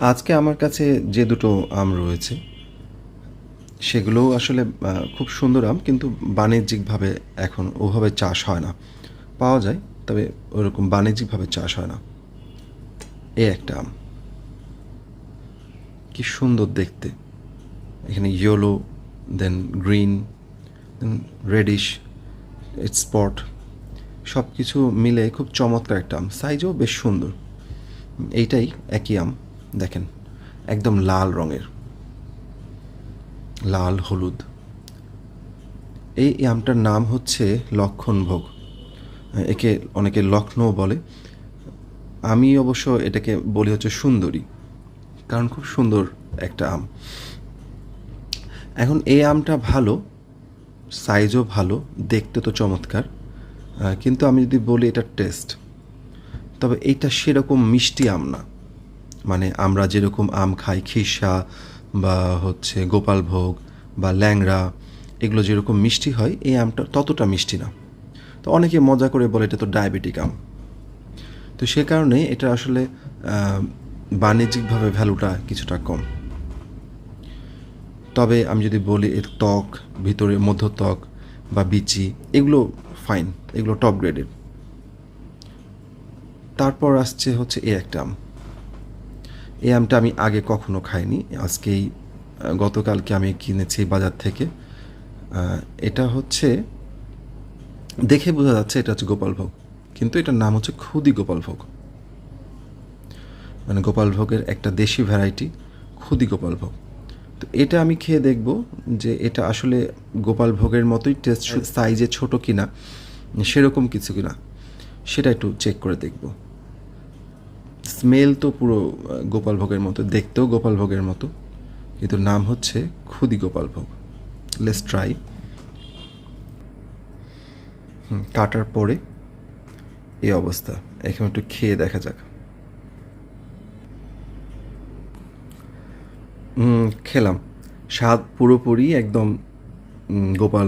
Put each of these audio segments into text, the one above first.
আজকে আমার কাছে যে দুটো আম রয়েছে সেগুলোও আসলে খুব সুন্দর আম, কিন্তু বাণিজ্যিকভাবে এখন ওভাবে চাষ হয় না। পাওয়া যায়, তবে ওরকম বাণিজ্যিকভাবে চাষ হয় না। এই একটা আম, কি সুন্দর দেখতে। এখানে ইয়েলো, দেন গ্রিন, দেন রেডিশ, স্পট, সব কিছু মিলে খুব চমৎকার একটা আম। সাইজও বেশ সুন্দর। এইটাই একই আম, দেখেন, একদম লাল রঙের, লাল হলুদ। এই আমটার নাম হচ্ছে লক্ষণভোগ। একে অনেকে লক্ষ্ণৌ বলে। আমি অবশ্য এটাকে বলি হচ্ছে সুন্দরী, কারণ খুব সুন্দর একটা আম। এখন এই আমটা ভালো, সাইজও ভালো, দেখতে তো চমৎকার, কিন্তু আমি যদি বলি এটা টেস্ট, তবে এইটা সেরকম মিষ্টি আম না। মানে আমরা যেরকম আম খাই, খিরসা বা হচ্ছে গোপালভোগ বা ল্যাংড়া, এগুলো যেরকম মিষ্টি হয়, এই আমটা ততটা মিষ্টি না। তো অনেকে মজা করে বলে এটা তো ডায়াবেটিক আম। তো সে কারণে এটা আসলে বাণিজ্যিকভাবে ভ্যালুটা কিছুটা কম। তবে আমি যদি বলি এর ত্বক, ভিতরে মধ্য ত্বক বা বিচি, এগুলো ফাইন, এগুলো টপ গ্রেডের। তারপর আসছে হচ্ছে এই একটা আম। এই আমটা আমি আগে কখনো খাইনি, আজকেই গতকালকে আমি কিনেছি বাজার থেকে। এটা হচ্ছে, দেখে বোঝা যাচ্ছে এটা হচ্ছে গোপালভোগ, কিন্তু এটার নাম হচ্ছে খুদি গোপালভোগ। মানে গোপালভোগের একটা দেশি ভ্যারাইটি, খুদি গোপালভোগ। তো এটা আমি খেয়ে দেখব যে এটা আসলে গোপালভোগের মতোই টেস্ট, সাইজে ছোট কিনা, সেরকম কিছু কিনা, সেটা একটু চেক করে দেখব। স্মেল তো পুরো গোপালভোগের মতো, দেখতেও গোপালভোগের মতো, কিন্তু নাম হচ্ছে খুদি গোপালভোগ। Let's try. কাটার পরে এই অবস্থা, এখন একটু খেয়ে দেখা যাক। খেলাম, স্বাদ পুরোপুরি একদম গোপাল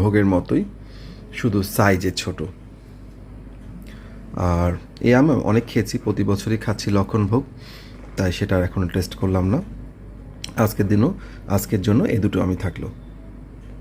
ভোগের মতোই, শুধু সাইজে ছোট। আর এই আম অনেক খেয়েছি, প্রতি বছরই খাচ্ছি লক্ষণভোগ, তাই সেটা আর এখন টেস্ট করলাম না। আজকের জন্য এই দুটো আমি থাকলো।